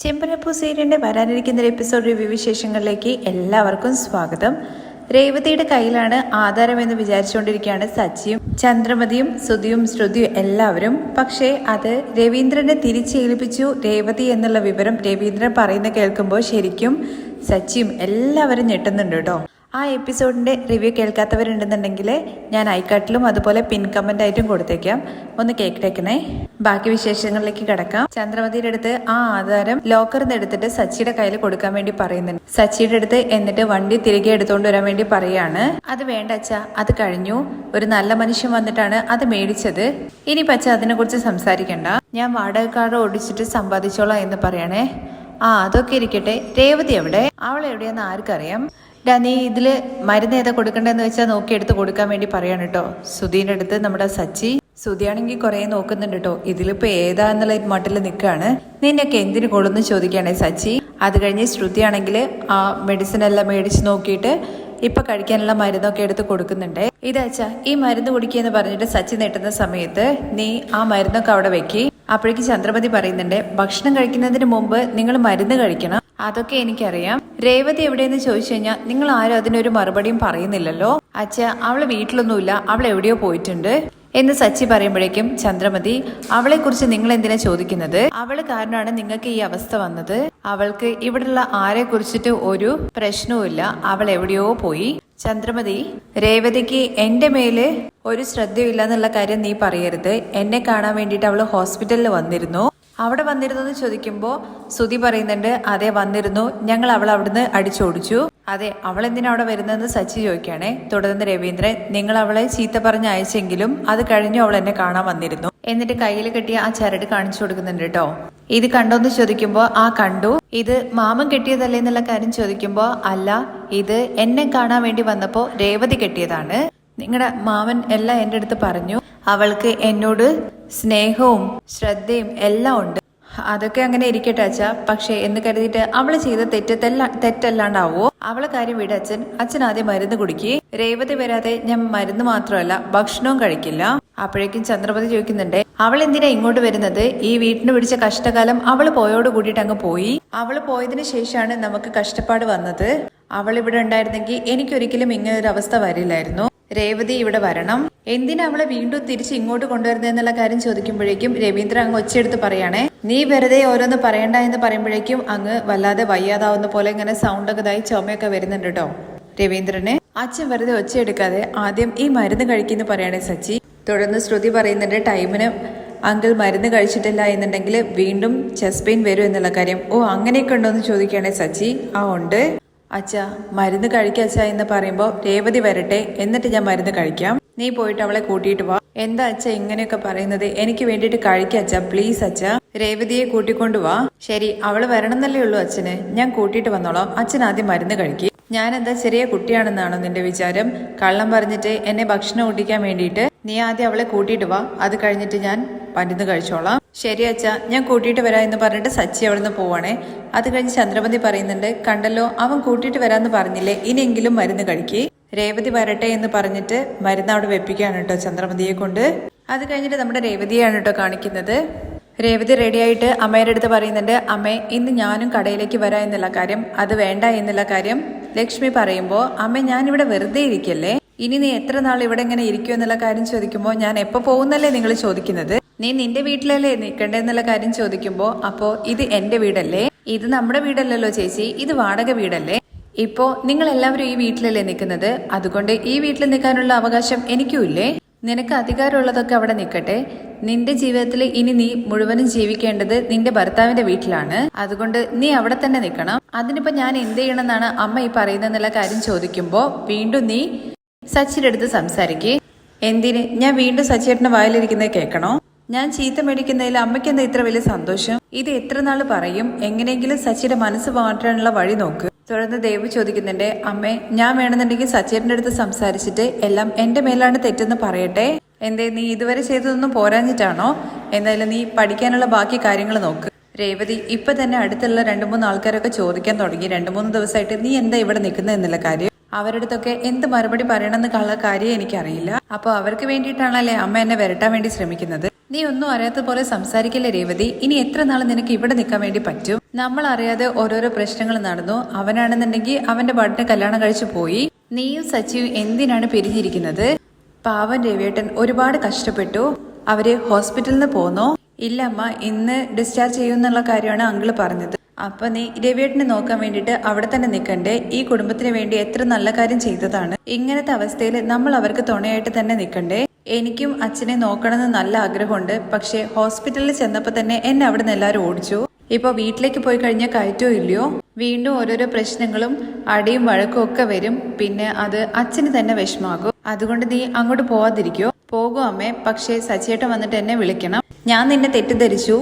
ചെമ്പരപ്പൂ സീരിയലിൻ്റെ വരാനിരിക്കുന്ന ഒരു എപ്പിസോഡ് റിവ്യൂ വിശേഷങ്ങളിലേക്ക് എല്ലാവർക്കും സ്വാഗതം. രേവതിയുടെ കയ്യിലാണ് ആധാരമെന്ന് വിചാരിച്ചുകൊണ്ടിരിക്കുകയാണ് സച്ചിയും ചന്ദ്രമതിയും സുധിയും ശ്രുതിയും എല്ലാവരും. പക്ഷേ അത് രവീന്ദ്രനെ തിരിച്ചേൽപ്പിച്ചു രേവതി എന്നുള്ള വിവരം രവീന്ദ്രൻ പറയുന്ന കേൾക്കുമ്പോൾ ശരിക്കും സച്ചിയും എല്ലാവരും ഞെട്ടുന്നുണ്ട് കേട്ടോ. ആ എപ്പിസോഡിൻ്റെ റിവ്യൂ കേൾക്കാത്തവരുണ്ടെന്നുണ്ടെങ്കിൽ ഞാൻ ഐക്കാട്ടിലും അതുപോലെ പിൻ കമൻ്റ് ആയിട്ടും കൊടുത്തേക്കാം, ഒന്ന് കേട്ടേക്കണേ. ബാക്കി വിശേഷങ്ങളിലേക്ക് കിടക്കാം. ചന്ദ്രമതിയുടെ അടുത്ത് ആ ആധാരം ലോക്കറിൽ നിന്ന് എടുത്തിട്ട് സച്ചിയുടെ കയ്യിൽ കൊടുക്കാൻ വേണ്ടി പറയുന്നുണ്ട്. സച്ചിയുടെ അടുത്ത് എന്നിട്ട് വണ്ടി തിരികെ എടുത്തുകൊണ്ട് വരാൻ വേണ്ടി പറയാണ്. അത് വേണ്ട അച്ഛാ, അത് കഴിഞ്ഞു, ഒരു നല്ല മനുഷ്യൻ വന്നിട്ടാണ് അത് മേടിച്ചത്, ഇനി പച്ച അതിനെ കുറിച്ച് സംസാരിക്കണ്ട, ഞാൻ വാടകക്കാരെ ഓടിച്ചിട്ട് സമ്പാദിച്ചോളാം എന്ന് പറയണേ. അതൊക്കെ ഇരിക്കട്ടെ, രേവതി എവിടെ, അവൾ എവിടെയാന്ന് ആർക്കറിയാം. നീ ഇതില് മരുന്ന് ഏതാ കൊടുക്കണ്ടെന്ന് വെച്ചാൽ നോക്കിയെടുത്ത് കൊടുക്കാൻ വേണ്ടി പറയാണ് കേട്ടോ സുധീന്റെ അടുത്ത് നമ്മുടെ സച്ചി. സുധിയാണെങ്കിൽ കുറെ നോക്കുന്നുണ്ട് കേട്ടോ, ഇതിലിപ്പോ ഏതാ എന്നുള്ള മട്ടിൽ നിൽക്കുകയാണ്. നിന്നൊക്കെ എന്തിനു കൊള്ളുന്നു ചോദിക്കുകയാണെ സച്ചി. അത് കഴിഞ്ഞ് ശ്രുതിയാണെങ്കിൽ ആ മെഡിസിൻ എല്ലാം മേടിച്ച് നോക്കിയിട്ട് ഇപ്പൊ കഴിക്കാനുള്ള മരുന്നൊക്കെ എടുത്ത് കൊടുക്കുന്നുണ്ട്. ഇതാച്ചാ ഈ മരുന്ന് കുടിക്കുക പറഞ്ഞിട്ട് സച്ചി നെട്ടുന്ന സമയത്ത് നീ ആ മരുന്നൊക്കെ അവിടെ വെക്കി. അപ്പോഴേക്ക് ചന്ദ്രമതി പറയുന്നുണ്ട്, ഭക്ഷണം കഴിക്കുന്നതിന് മുമ്പ് നിങ്ങൾ മരുന്ന് കഴിക്കണം. അതൊക്കെ എനിക്കറിയാം. രേവതി എവിടെയെന്ന് ചോദിച്ചു കഴിഞ്ഞാൽ നിങ്ങൾ ആരും അതിനൊരു മറുപടിയും പറയുന്നില്ലല്ലോ. അച്ഛ അവള് വീട്ടിലൊന്നുമില്ല, അവൾ എവിടെയോ പോയിട്ടുണ്ട് എന്ന് സച്ചി പറയുമ്പോഴേക്കും ചന്ദ്രമതി, അവളെ കുറിച്ച് നിങ്ങൾ എന്തിനാ ചോദിക്കുന്നത്, അവള് കാരണമാണ് നിങ്ങൾക്ക് ഈ അവസ്ഥ വന്നത്, അവൾക്ക് ഇവിടെയുള്ള ആരെ കുറിച്ചിട്ട് ഒരു പ്രശ്നവുമില്ല, അവൾ എവിടെയോ പോയി. ചന്ദ്രമതി, രേവതിക്ക് എന്റെ മേല് ഒരു ശ്രദ്ധയില്ല എന്നുള്ള കാര്യം നീ പറയരുത്. എന്നെ കാണാൻ വേണ്ടിയിട്ട് അവള് ഹോസ്പിറ്റലിൽ വന്നിരുന്നു. അവിടെ വന്നിരുന്നു എന്ന് ചോദിക്കുമ്പോൾ സുധി പറയുന്നുണ്ട്, അതെ വന്നിരുന്നു, ഞങ്ങൾ അവൾ അവിടുന്ന് അടിച്ചോടിച്ചു. അതെ, അവൾ എന്തിനാ അവിടെ വരുന്നതെന്ന് സച്ചി ചോദിക്കുകയാണേ. തുടർന്ന് രവീന്ദ്രൻ, നിങ്ങൾ അവളെ ചീത്ത പറഞ്ഞ് അയച്ചെങ്കിലും അത് കഴിഞ്ഞു അവൾ എന്നെ കാണാൻ വന്നിരുന്നു. എന്നിട്ട് കയ്യിൽ കെട്ടിയ ആ ചരട് കാണിച്ചു കൊടുക്കുന്നുണ്ട് കേട്ടോ. ഇത് കണ്ടോന്ന് ചോദിക്കുമ്പോ കണ്ടു. ഇത് മാമൻ കെട്ടിയതല്ലേ എന്നുള്ള കാര്യം ചോദിക്കുമ്പോ അല്ല, ഇത് എന്നെ കാണാൻ വേണ്ടി വന്നപ്പോ രേവതി കെട്ടിയതാണ്. നിങ്ങളുടെ മാമൻ എല്ലാം എൻ്റെ അടുത്ത് പറഞ്ഞു, അവൾക്ക് എന്നോട് സ്നേഹവും ശ്രദ്ധയും എല്ലാം ഉണ്ട്. അതൊക്കെ അങ്ങനെ ഇരിക്കട്ടെ അച്ഛ, പക്ഷെ എന്ന് കരുതിയിട്ട് അവള് ചെയ്ത തെറ്റല്ലാണ്ടാവോ? അവളെ കാര്യം വിട് അച്ഛൻ. അച്ഛൻ ആദ്യം മരുന്ന് കുടിക്ക്. രേവതി വരാതെ ഞാൻ മരുന്ന് മാത്രമല്ല ഭക്ഷണവും കഴിക്കില്ല. അപ്പോഴേക്കും ചന്ദ്രപതി ചോദിക്കുന്നുണ്ട്, അവൾ എന്തിനാ ഇങ്ങോട്ട് വരുന്നത്? ഈ വീട്ടിന് പിടിച്ച കഷ്ടകാലം അവള് പോയോട് കൂടിയിട്ട് അങ്ങ് പോയി. അവള് പോയതിനു ശേഷമാണ് നമുക്ക് കഷ്ടപ്പാട് വന്നത്. അവൾ ഇവിടെ ഉണ്ടായിരുന്നെങ്കിൽ എനിക്കൊരിക്കലും ഇങ്ങനൊരു അവസ്ഥ വരില്ലായിരുന്നു. രേവതി ഇവിടെ വരണം. എന്തിനാ അവളെ വീണ്ടും തിരിച്ച് ഇങ്ങോട്ട് കൊണ്ടുവരുന്നതെന്നുള്ള കാര്യം ചോദിക്കുമ്പോഴേക്കും രവീന്ദ്രൻ അങ്ങ് ഒച്ചയെടുത്ത് പറയാണേ. നീ വെറുതെ ഓരോന്ന് പറയണ്ട എന്ന് പറയുമ്പോഴേക്കും അങ്ങ് വല്ലാതെ വയ്യാതാവുന്ന പോലെ ഇങ്ങനെ സൗണ്ടൊക്കെ ഇതായി ചുമയൊക്കെ വരുന്നുണ്ട് കേട്ടോ രവീന്ദ്രന്. അച്ഛൻ വെറുതെ ഒച്ചയെടുക്കാതെ ആദ്യം ഈ മരുന്ന് കഴിക്കുന്നു പറയണേ സച്ചി. തുടർന്ന് ശ്രുതി പറയുന്നുണ്ട്, ടൈമിന് അങ്കിൾ മരുന്ന് കഴിച്ചിട്ടില്ല എന്നുണ്ടെങ്കിൽ വീണ്ടും ചെസ്റ്റ് പെയിൻ വരും എന്നുള്ള കാര്യം. അങ്ങനെയൊക്കെ ഉണ്ടോ എന്ന് ചോദിക്കുകയാണെ സച്ചി. ഉണ്ട് അച്ഛാ, മരുന്ന് കഴിക്കച്ചാ എന്ന് പറയുമ്പോൾ രേവതി വരട്ടെ, എന്നിട്ട് ഞാൻ മരുന്ന് കഴിക്കാം. നീ പോയിട്ട് അവളെ കൂട്ടിയിട്ട് വാ. എന്താ അച്ഛ ഇങ്ങനെയൊക്കെ പറയുന്നത്? എനിക്ക് വേണ്ടിയിട്ട് കഴിക്കച്ചാ, പ്ലീസ് അച്ഛാ. രേവതിയെ കൂട്ടിക്കൊണ്ടുവാ. ശരി, അവള് വരണമെന്നല്ലേ ഉള്ളൂ അച്ഛന്, ഞാൻ കൂട്ടിയിട്ട് വന്നോളാം. അച്ഛൻ ആദ്യം മരുന്ന് കഴിക്കും. ഞാൻ എന്താ ചെറിയ കുട്ടിയാണെന്നാണോ നിന്റെ വിചാരം? കള്ളം പറഞ്ഞിട്ട് എന്നെ ഭക്ഷണം ഊട്ടിക്കാൻ വേണ്ടിയിട്ട് നീ ആദ്യം അവളെ കൂട്ടിയിട്ട് വാ, അത് കഴിഞ്ഞിട്ട് ഞാൻ മരുന്ന് കഴിച്ചോളാം. ശരി അച്ഛാ, ഞാൻ കൂട്ടിയിട്ട് വരാം എന്ന് പറഞ്ഞിട്ട് സച്ചി അവിടെ നിന്ന് പോവാണേ. അത് കഴിഞ്ഞ് ചന്ദ്രമതി പറയുന്നുണ്ട്, കണ്ടല്ലോ അവൻ കൂട്ടിയിട്ട് വരാന്ന് പറഞ്ഞില്ലേ, ഇനിയെങ്കിലും മരുന്ന് കഴിക്കേ. രേവതി വരട്ടെ എന്ന് പറഞ്ഞിട്ട് മരുന്ന് അവിടെ വെപ്പിക്കുകയാണ് കേട്ടോ ചന്ദ്രമതിയെ കൊണ്ട്. അത് കഴിഞ്ഞിട്ട് നമ്മുടെ രേവതിയാണ് കേട്ടോ കാണിക്കുന്നത്. രേവതി റെഡിയായിട്ട് അമ്മയുടെ അടുത്ത് പറയുന്നുണ്ട്, അമ്മേ ഇന്ന് ഞാനും കടയിലേക്ക് വരാം എന്നുള്ള കാര്യം. അത് വേണ്ട എന്നുള്ള കാര്യം ലക്ഷ്മി പറയുമ്പോൾ, അമ്മ ഞാനിവിടെ വെറുതെ ഇരിക്കല്ലേ, ഇനി നീ എത്ര നാൾ ഇവിടെ ഇങ്ങനെ ഇരിക്കും എന്നുള്ള കാര്യം ചോദിക്കുമ്പോൾ, ഞാൻ എപ്പോൾ പോകുന്നല്ലേ നിങ്ങൾ ചോദിക്കുന്നത്, നീ നിന്റെ വീട്ടിലല്ലേ നിൽക്കണ്ടേ എന്നുള്ള കാര്യം ചോദിക്കുമ്പോൾ, അപ്പോ ഇത് എന്റെ വീടല്ലേ? ഇത് നമ്മുടെ വീടല്ലല്ലോ ചേച്ചി, ഇത് വാടക വീടല്ലേ? ഇപ്പോ നിങ്ങൾ എല്ലാവരും ഈ വീട്ടിലല്ലേ നിൽക്കുന്നത്, അതുകൊണ്ട് ഈ വീട്ടിൽ നിൽക്കാനുള്ള അവകാശം എനിക്കും ഇല്ലേ? നിനക്ക് അധികാരമുള്ളതൊക്കെ അവിടെ നിൽക്കട്ടെ. നിന്റെ ജീവിതത്തിൽ ഇനി നീ മുഴുവനും ജീവിക്കേണ്ടത് നിന്റെ ഭർത്താവിന്റെ വീട്ടിലാണ്, അതുകൊണ്ട് നീ അവിടെ തന്നെ നിൽക്കണം. അതിനിപ്പോ ഞാൻ എന്ത് ചെയ്യണമെന്നാണ് അമ്മ ഈ പറയുന്നതെന്നുള്ള കാര്യം ചോദിക്കുമ്പോൾ വീണ്ടും നീ സച്ചിയുടെ അടുത്ത് സംസാരിക്കേ. എന്തിന്? ഞാൻ വീണ്ടും സച്ചിയേട്ടന്റെ വായിലിരിക്കുന്നത് കേൾക്കണോ? ഞാൻ ചീത്ത മേടിക്കുന്നതിൽ അമ്മയ്ക്ക് എന്താ ഇത്ര വലിയ സന്തോഷം? ഇത് എത്ര നാൾ പറയും? എങ്ങനെയെങ്കിലും സച്ചിയുടെ മനസ്സ് മാറ്റാനുള്ള വഴി നോക്ക്. തുടർന്ന് ദേവ് ചോദിക്കുന്നുണ്ട്, അമ്മേ ഞാൻ വേണമെന്നുണ്ടെങ്കിൽ സച്ചേട്ടന്റെ അടുത്ത് സംസാരിച്ചിട്ട് എല്ലാം എന്റെ മേലാണ് തെറ്റെന്ന് പറയട്ടെ. എന്തേ നീ ഇതുവരെ ചെയ്തതൊന്നും പോരാഞ്ഞിട്ടാണോ? എന്തായാലും നീ പഠിക്കാനുള്ള ബാക്കി കാര്യങ്ങൾ നോക്ക്. രേവതി ഇപ്പൊ തന്നെ അടുത്തുള്ള 2-3 ആൾക്കാരൊക്കെ ചോദിക്കാൻ തുടങ്ങി, 2-3 ദിവസമായിട്ട് നീ എന്താ ഇവിടെ നിൽക്കുന്നത് എന്നുള്ള കാര്യം. അവരടുത്തൊക്കെ എന്ത് മറുപടി പറയണമെന്നുള്ള കാര്യം എനിക്കറിയില്ല. അപ്പൊ അവർക്ക് വേണ്ടിയിട്ടാണല്ലേ അമ്മ എന്നെ വരട്ടാൻ വേണ്ടി ശ്രമിക്കുന്നത്. നീ ഒന്നും അറിയാത്ത പോലെ സംസാരിക്കല്ലേ രേവതി. ഇനി എത്ര നാൾ നിനക്ക് ഇവിടെ നിൽക്കാൻ വേണ്ടി പറ്റും? നമ്മൾ അറിയാതെ ഓരോരോ പ്രശ്നങ്ങൾ നടന്നു. അവനാണെന്നുണ്ടെങ്കിൽ അവന്റെ പാട്ടിന് കല്യാണം കഴിച്ചു പോയി. നീയും സച്ചിയും എന്തിനാണ് പിരിഞ്ഞിരിക്കുന്നത്? പാവൻ രവിയേട്ടൻ ഒരുപാട് കഷ്ടപ്പെട്ടു. അവര് ഹോസ്പിറ്റലിൽ നിന്ന് പോന്നോ? ഇല്ല അമ്മ, ഇന്ന് ഡിസ്ചാർജ് ചെയ്യുമെന്നുള്ള കാര്യമാണ് അങ്കിള് പറഞ്ഞത്. അപ്പൊ നീ രവിയേട്ടനെ നോക്കാൻ വേണ്ടിയിട്ട് അവിടെ തന്നെ നിൽക്കണ്ടേ? ഈ കുടുംബത്തിന് വേണ്ടി എത്ര നല്ല കാര്യം ചെയ്തതാണ്. ഇങ്ങനത്തെ അവസ്ഥയിൽ നമ്മൾ അവർക്ക് തുണയായിട്ട് തന്നെ നിൽക്കണ്ടേ? എനിക്കും അച്ഛനെ നോക്കണമെന്ന് നല്ല ആഗ്രഹമുണ്ട്. പക്ഷെ ഹോസ്പിറ്റലിൽ ചെന്നപ്പോ തന്നെ എന്നെ അവിടെ നിന്ന് എല്ലാവരും ഓടിച്ചു. ഇപ്പൊ വീട്ടിലേക്ക് പോയി കഴിഞ്ഞാൽ കയറ്റോ ഇല്ലയോ? വീണ്ടും ഓരോരോ പ്രശ്നങ്ങളും അടിയും വഴക്കും ഒക്കെ വരും. പിന്നെ അത് അച്ഛന് തന്നെ വിഷമാകും. അതുകൊണ്ട് നീ അങ്ങോട്ട് പോവാതിരിക്കോ? പോകും അമ്മേ, പക്ഷേ സച്ചിയേട്ടൻ വന്നിട്ട് എന്നെ വിളിക്കണം. ഞാൻ നിന്നെ തെറ്റിദ്ധരിച്ചു,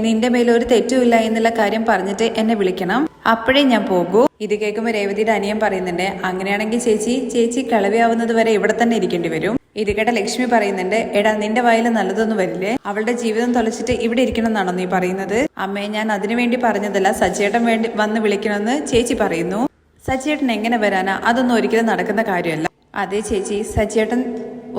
നിന്റെ മേലൊരു തെറ്റുമില്ല എന്നുള്ള കാര്യം പറഞ്ഞിട്ട് എന്നെ വിളിക്കണം. അപ്പോഴേ ഞാൻ പോകൂ. ഇത് കേൾക്കുമ്പോൾ രേവതിയുടെ അനിയൻ പറയുന്നുണ്ട്, അങ്ങനെയാണെങ്കിൽ ചേച്ചി കളവിയാവുന്നത് വരെ ഇവിടെ തന്നെ ഇരിക്കേണ്ടി വരും. ഇത് കേട്ട ലക്ഷ്മി പറയുന്നുണ്ട്, എടാ നിന്റെ വായിൽ നല്ലതൊന്നും വരില്ലേ? അവളുടെ ജീവിതം തൊലച്ചിട്ട് ഇവിടെ ഇരിക്കണം എന്നാണോ നീ പറയുന്നത്? അമ്മേ, ഞാൻ അതിനു വേണ്ടി പറഞ്ഞതല്ല, സച്ചിയേട്ടൻ വേണ്ടി വന്ന് വിളിക്കണമെന്ന് ചേച്ചി പറയുന്നു. സച്ചിയേട്ടൻ എങ്ങനെ വരാനാ? അതൊന്നും ഒരിക്കലും നടക്കുന്ന കാര്യമല്ല. അതെ ചേച്ചി, സച്ചിയേട്ടൻ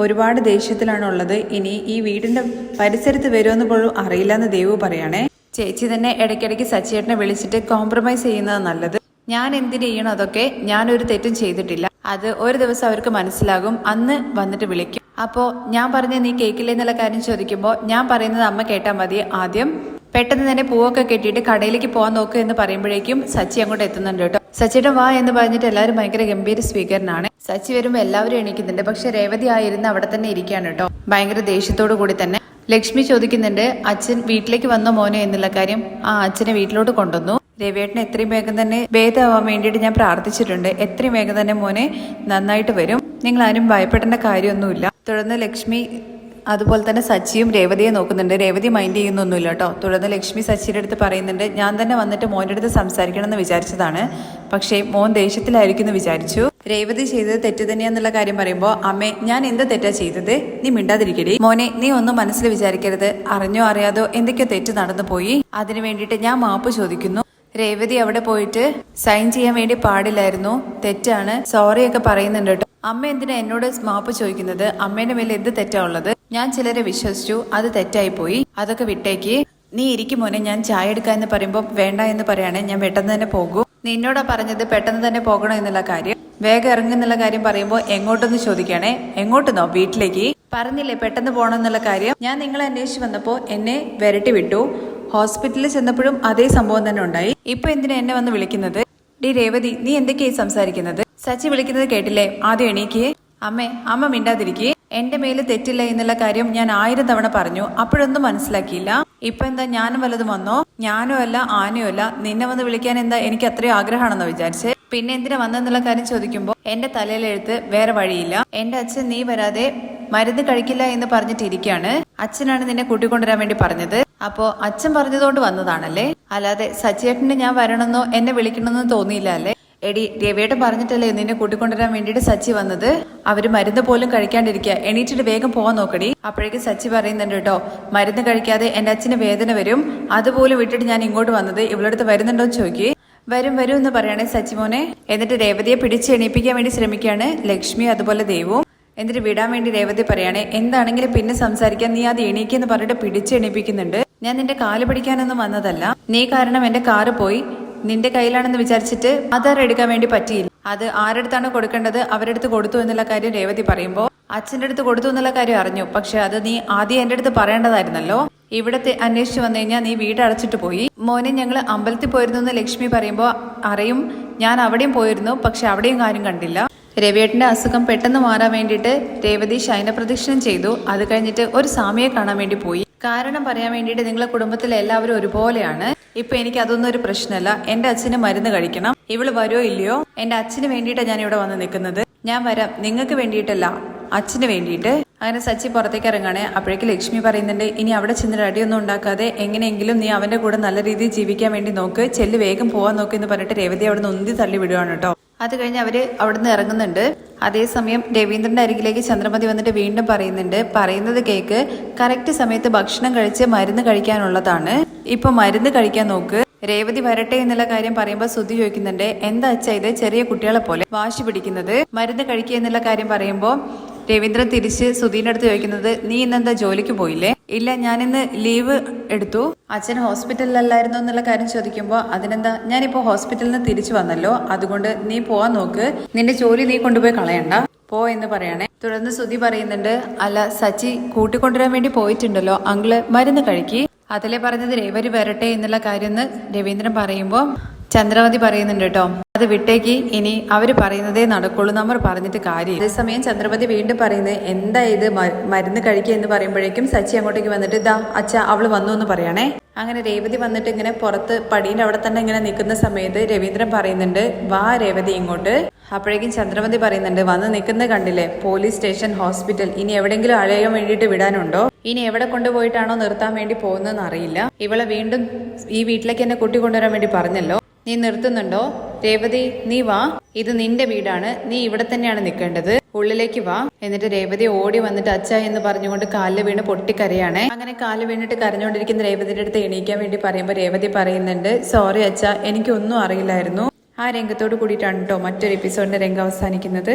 ഒരുപാട് ദേഷ്യത്തിലാണ് ഉള്ളത്. ഇനി ഈ വീടിന്റെ പരിസരത്ത് വരുമെന്ന് പോലും അറിയില്ല എന്ന് ദേവു പറയണേ. ചേച്ചി തന്നെ ഇടയ്ക്കിടയ്ക്ക് സച്ചിയേട്ടനെ വിളിച്ചിട്ട് കോംപ്രമൈസ് ചെയ്യുന്നത് നല്ലത്. ഞാൻ എന്തിനു ചെയ്യണം? അതൊക്കെ ഞാനൊരു തെറ്റും ചെയ്തിട്ടില്ല. അത് ഒരു ദിവസം അവർക്ക് മനസ്സിലാകും. അന്ന് വന്നിട്ട് വിളിക്കും. അപ്പോ ഞാൻ പറഞ്ഞ നീ കേൾക്കില്ല എന്നുള്ള കാര്യം ചോദിക്കുമ്പോൾ ഞാൻ പറയുന്നത് അമ്മ കേട്ടാൽ മതി. ആദ്യം പെട്ടെന്ന് തന്നെ പൂവൊക്കെ കെട്ടിയിട്ട് കടയിലേക്ക് പോകാൻ നോക്കുക എന്ന് പറയുമ്പോഴേക്കും സച്ചി അങ്ങോട്ട് എത്തുന്നുണ്ട് കേട്ടോ. സച്ചിയുടെ വാ എന്ന് പറഞ്ഞിട്ട് എല്ലാവരും ഭയങ്കര ഗംഭീര സ്വീകരണമാണ്. സച്ചി വരുമ്പോൾ എല്ലാവരും എണീക്കുന്നുണ്ട്. പക്ഷെ രേവതി ആയിരുന്ന് അവിടെ തന്നെ ഇരിക്കുകയാണ് കേട്ടോ, ഭയങ്കര ദേഷ്യത്തോടു കൂടി തന്നെ. ലക്ഷ്മി ചോദിക്കുന്നുണ്ട്, അച്ഛൻ വീട്ടിലേക്ക് വന്നോ മോനെ എന്നുള്ള കാര്യം. ആ അച്ഛനെ വീട്ടിലോട്ട് കൊണ്ടുവന്നു. രവിയേട്ടന് എത്രയും വേഗം തന്നെ ഭേദമാവാൻ വേണ്ടിയിട്ട് ഞാൻ പ്രാർത്ഥിച്ചിട്ടുണ്ട്. എത്രയും വേഗം തന്നെ മോനെ നന്നായിട്ട് വരും. നിങ്ങൾ ആരും ഭയപ്പെടേണ്ട കാര്യമൊന്നുമില്ല. തുടർന്ന് ലക്ഷ്മി അതുപോലെ തന്നെ സച്ചിയും രേവതിയെ നോക്കുന്നുണ്ട്. രേവതി മൈൻഡ് ചെയ്യുന്നൊന്നുമില്ല കേട്ടോ. തുടർന്ന് ലക്ഷ്മി സച്ചിയുടെ അടുത്ത് പറയുന്നുണ്ട്, ഞാൻ തന്നെ വന്നിട്ട് മോൻ്റെ അടുത്ത് സംസാരിക്കണം എന്ന് വിചാരിച്ചതാണ്, പക്ഷേ മോൻ ദേഷ്യത്തിലായിരിക്കും എന്ന് വിചാരിച്ചു. രേവതി ചെയ്തത് തെറ്റ് തന്നെയാന്നുള്ള കാര്യം പറയുമ്പോൾ, അമ്മേ ഞാൻ എന്ത് തെറ്റാ ചെയ്തത്? നീ മിണ്ടാതിരിക്കടി മോനെ, നീ ഒന്നും മനസ്സിൽ വിചാരിക്കരുത്. അറിഞ്ഞോ അറിയാതോ എന്തൊക്കെയോ തെറ്റ് നടന്നു പോയി. അതിനു വേണ്ടിയിട്ട് ഞാൻ മാപ്പ് ചോദിക്കുന്നു. രേവതി അവിടെ പോയിട്ട് സൈൻ ചെയ്യാൻ വേണ്ടി പാടില്ലായിരുന്നു, തെറ്റാണ്, സോറിയൊക്കെ പറയുന്നുണ്ട് കേട്ടോ. അമ്മ എന്തിനാ എന്നോട് മാപ്പ് ചോദിക്കുന്നത്? അമ്മേന്റെ മേലെ എന്ത് തെറ്റാ ഉള്ളത്? ഞാൻ ചിലരെ വിശ്വസിച്ചു, അത് തെറ്റായി പോയി. അതൊക്കെ വിട്ടേക്ക്. നീ ഇരിക്കും മോനെ, ഞാൻ ചായ എടുക്കാം എന്ന് പറയുമ്പോൾ വേണ്ട എന്ന് പറയാണ്. ഞാൻ പെട്ടെന്ന് തന്നെ പോകൂ. നിന്നോടാ പറഞ്ഞത് പെട്ടെന്ന് തന്നെ പോകണം എന്നുള്ള കാര്യം. വേഗം ഇറങ്ങുന്നുള്ള കാര്യം പറയുമ്പോൾ എങ്ങോട്ടൊന്ന് ചോദിക്കണേ. എങ്ങോട്ടെന്നോ? വീട്ടിലേക്ക്. പറഞ്ഞില്ലേ പെട്ടെന്ന് പോകണം എന്നുള്ള കാര്യം. ഞാൻ നിങ്ങളെ അന്വേഷിച്ച് വന്നപ്പോൾ എന്നെ വിരട്ടി വിട്ടു. ഹോസ്പിറ്റലിൽ ചെന്നപ്പോഴും അതേ സംഭവം തന്നെ ഉണ്ടായി. ഇപ്പൊ എന്തിനാ എന്നെ വന്ന് വിളിക്കുന്നത്? ഡി രേവതി, നീ എന്തൊക്കെയായി സംസാരിക്കുന്നത്? സച്ചി വിളിക്കുന്നത് കേട്ടില്ലേ? ആദ്യം എണീക്കേ. അമ്മ മിണ്ടാതിരിക്കേ. എന്റെ മേല് തെറ്റില്ല എന്നുള്ള കാര്യം ഞാൻ 1000 തവണ പറഞ്ഞു, അപ്പോഴൊന്നും മനസ്സിലാക്കിയില്ല. ഇപ്പൊ എന്താ ഞാനും വല്ലതും വന്നോ? ഞാനോ അല്ല ആനയോ അല്ല. നിന്നെ വന്ന് വിളിക്കാൻ എന്താ എനിക്ക് അത്രയും ആഗ്രഹമാണെന്നോ വിചാരിച്ചേ? പിന്നെ എന്തിനാ വന്നെന്നുള്ള കാര്യം ചോദിക്കുമ്പോൾ എന്റെ തലയിലെഴുത്ത് വേറെ വഴിയില്ല. എന്റെ അച്ഛൻ നീ വരാതെ മരുന്ന് കഴിക്കില്ല എന്ന് പറഞ്ഞിട്ടിരിക്കുകയാണ്. അച്ഛനാണ് നിന്നെ കൂട്ടിക്കൊണ്ടുവരാൻ വേണ്ടി പറഞ്ഞത്. അപ്പോ അച്ഛൻ പറഞ്ഞതുകൊണ്ട് വന്നതാണല്ലേ? അല്ലാതെ സച്ചിയേട്ടന് ഞാൻ വരണമെന്നോ എന്നെ വിളിക്കണമെന്നോ തോന്നിയില്ല അല്ലേ? എടി രവിയേട്ടൻ പറഞ്ഞിട്ടല്ലേ നിന്നെ കൂട്ടിക്കൊണ്ടുവരാൻ വേണ്ടിയിട്ട് സച്ചി വന്നത്. അവര് മരുന്ന് പോലും കഴിക്കാണ്ടിരിക്കുക. എണീറ്റിട്ട് വേഗം പോവാൻ നോക്കടി. അപ്പോഴേക്കും സച്ചി പറയുന്നുണ്ട് കേട്ടോ, മരുന്ന് കഴിക്കാതെ എന്റെ അച്ഛന് വേദന വരും, അതുപോലും വിട്ടിട്ട് ഞാൻ ഇങ്ങോട്ട് വന്നത്. ഇവളടുത്ത് വരുന്നുണ്ടോ ചോദിക്കേ. വരും എന്ന് പറയണേ സച്ചി മോനെ. എന്നിട്ട് രേവതിയെ പിടിച്ച് എണീപ്പിക്കാൻ വേണ്ടി ശ്രമിക്കുകയാണ് ലക്ഷ്മി അതുപോലെ ദേവും. എന്നിട്ട് വിടാൻ വേണ്ടി രേവതി പറയണേ, എന്താണെങ്കിലും പിന്നെ സംസാരിക്കാൻ, നീ അത് എണീക്കെന്ന് പറഞ്ഞിട്ട് പിടിച്ച് എണീപ്പിക്കുന്നുണ്ട്. ഞാൻ നിന്റെ കാല് പിടിക്കാനൊന്നും വന്നതല്ല. നീ കാരണം എന്റെ കാറ് പോയി. നിന്റെ കയ്യിലാണെന്ന് വിചാരിച്ചിട്ട് ആധാർ എടുക്കാൻ വേണ്ടി പറ്റിയില്ല. അത് ആരടുത്താണ് കൊടുക്കേണ്ടത് അവരടുത്ത് കൊടുത്തു എന്നുള്ള കാര്യം രേവതി പറയുമ്പോൾ, അച്ഛൻ്റെ അടുത്ത് കൊടുത്തു എന്നുള്ള കാര്യം അറിഞ്ഞു, പക്ഷെ അത് നീ ആദ്യം എന്റെ അടുത്ത് പറയേണ്ടതായിരുന്നല്ലോ. ഇവിടത്തെ അന്വേഷിച്ചു വന്നു കഴിഞ്ഞാൽ നീ വീട് അടച്ചിട്ട് പോയി. മോനെ ഞങ്ങൾ അമ്പലത്തിൽ പോയിരുന്നു എന്ന് ലക്ഷ്മി പറയുമ്പോൾ അറിയും, ഞാൻ അവിടെയും പോയിരുന്നു, പക്ഷെ അവിടെയും കാര്യം കണ്ടില്ല. രവിയേട്ടന്റെ അസുഖം പെട്ടെന്ന് മാറാൻ വേണ്ടിയിട്ട് രേവതി ശയനപ്രദക്ഷിണം ചെയ്തു. അത് കഴിഞ്ഞിട്ട് ഒരു സ്വാമിയെ കാണാൻ വേണ്ടി പോയി. കാരണം പറയാൻ വേണ്ടിയിട്ട് നിങ്ങളെ കുടുംബത്തിലെ എല്ലാവരും ഒരുപോലെയാണ്. ഇപ്പൊ എനിക്ക് അതൊന്നും ഒരു പ്രശ്നമല്ല. എന്റെ അച്ഛന് മരുന്ന് കഴിക്കണം. ഇവള് വരുമോ ഇല്ലയോ? എന്റെ അച്ഛന് വേണ്ടിയിട്ടാണ് ഞാൻ ഇവിടെ വന്ന് നിൽക്കുന്നത്. ഞാൻ വരാം, നിങ്ങൾക്ക് വേണ്ടിയിട്ടല്ല, അച്ഛന് വേണ്ടിയിട്ട്. അങ്ങനെ സച്ചി പുറത്തേക്ക് ഇറങ്ങാണ്. അപ്പോഴേക്ക് ലക്ഷ്മി പറയുന്നുണ്ട്, ഇനി അവിടെ ചെന്നിട്ട് അടിയൊന്നും ഉണ്ടാക്കാതെ എങ്ങനെയെങ്കിലും നീ അവന്റെ കൂടെ നല്ല രീതിയിൽ ജീവിക്കാൻ വേണ്ടി നോക്ക്. ചെല്ല് വേഗം പോവാൻ നോക്ക് എന്ന് പറഞ്ഞിട്ട് രേവതി അവിടെ നിന്ന് ഉന്തി തള്ളി വിടുവാണ് കേട്ടോ. അത് കഴിഞ്ഞ് അവര് അവിടുന്ന് ഇറങ്ങുന്നുണ്ട്. അതേസമയം രവീന്ദ്രന്റെ അരികിലേക്ക് ചന്ദ്രമതി വന്നിട്ട് വീണ്ടും പറയുന്നത് കേക്ക്. കറക്റ്റ് സമയത്ത് ഭക്ഷണം കഴിച്ച് മരുന്ന് കഴിക്കാനുള്ളതാണ്. ഇപ്പൊ മരുന്ന് കഴിക്കാൻ നോക്ക്. രേവതി വരട്ടെ എന്നുള്ള കാര്യം പറയുമ്പോൾ സുധി ചോദിക്കുന്നുണ്ട്, എന്താ അച്ഛാ ഇത് ചെറിയ കുട്ടികളെ പോലെ വാശി പിടിക്കുന്നത്? മരുന്ന് കഴിക്കുക എന്നുള്ള കാര്യം പറയുമ്പോൾ രവീന്ദ്രൻ തിരിച്ച് സുധീന്റെ അടുത്ത് ചോദിക്കുന്നത്, നീ ഇന്നെന്താ ജോലിക്ക് പോയില്ലേ? ഇല്ല, ഞാനിന്ന് ലീവ് എടുത്തു. അച്ഛൻ ഹോസ്പിറ്റലിലല്ലായിരുന്നു എന്നുള്ള കാര്യം ചോദിക്കുമ്പോൾ, അതിനെന്താ, ഞാനിപ്പോ ഹോസ്പിറ്റലിൽ നിന്ന് തിരിച്ചു വന്നല്ലോ, അതുകൊണ്ട് നീ പോവാൻ നോക്ക്, നിന്റെ ജോലി നീ കൊണ്ടുപോയി കളയണ്ട, പോ എന്ന് പറയണേ. തുടർന്ന് സുധി പറയുന്നുണ്ട്, അല്ല സച്ചി കൂട്ടിക്കൊണ്ടുവരാൻ വേണ്ടി പോയിട്ടുണ്ടല്ലോ, അങ്കിള് മരുന്ന് കഴിക്കി, അതിലെ പറഞ്ഞത് രേവതി വരട്ടെ എന്നുള്ള കാര്യം എന്ന് രവീന്ദ്രൻ പറയുമ്പോൾ ചന്ദ്രമതി പറയുന്നുണ്ട് കേട്ടോ, അത് വിട്ടേക്ക്, ഇനി അവര് പറയുന്നതേ നടക്കുള്ളൂ, നമ്മൾ പറഞ്ഞിട്ട് കാര്യം. അതേസമയം ചന്ദ്രമതി വീണ്ടും പറയുന്നത്, എന്താ ഇത് മരുന്ന് കഴിക്കുക എന്ന് പറയുമ്പോഴേക്കും സച്ചി അങ്ങോട്ടേക്ക് വന്നിട്ട്, ഇതാ അച്ഛ അവള് വന്നു എന്ന് പറയണേ. അങ്ങനെ രേവതി വന്നിട്ട് ഇങ്ങനെ പുറത്ത് പടീൻ്റെ അവിടെ തന്നെ ഇങ്ങനെ നിൽക്കുന്ന സമയത്ത് രവീന്ദ്രൻ പറയുന്നുണ്ട്, വാ രേവതി ഇങ്ങോട്ട്. അപ്പോഴേക്കും ചന്ദ്രമതി പറയുന്നുണ്ട്, വന്ന് നിൽക്കുന്നത് കണ്ടില്ലേ, പോലീസ് സ്റ്റേഷൻ, ഹോസ്പിറ്റൽ, ഇനി എവിടെയെങ്കിലും അഴയാൻ വേണ്ടിയിട്ട് വിടാനുണ്ടോ? ഇനി എവിടെ കൊണ്ടുപോയിട്ടാണോ നിർത്താൻ വേണ്ടി പോകുന്നതെന്ന് അറിയില്ല. ഇവളെ വീണ്ടും ഈ വീട്ടിലേക്ക് എന്നെ കൂട്ടിക്കൊണ്ടുവരാൻ വേണ്ടി പറഞ്ഞല്ലോ, നീ നിർത്തുന്നുണ്ടോ? രേവതി നീ വാ, ഇത് നിന്റെ വീടാണ്, നീ ഇവിടെ തന്നെയാണ് നിൽക്കേണ്ടത്, ഉള്ളിലേക്ക് വാ. എന്നിട്ട് രേവതി ഓടി വന്നിട്ട് അച്ഛ എന്ന് പറഞ്ഞുകൊണ്ട് കാലിൽ വീണ് പൊട്ടിക്കരയാണ്. അങ്ങനെ കാലിൽ വീണിട്ട് കരഞ്ഞുകൊണ്ടിരിക്കുന്ന രേവതിയുടെ അടുത്ത് എണീക്കാൻ വേണ്ടി പറയുമ്പോൾ രേവതി പറയുന്നുണ്ട്, സോറി അച്ഛ, എനിക്കൊന്നും അറിയില്ലായിരുന്നു. ആ രംഗത്തോട് കൂടിയിട്ടാണ് കേട്ടോ മറ്റൊരു എപ്പിസോഡിന്റെ രംഗം അവസാനിക്കുന്നത്.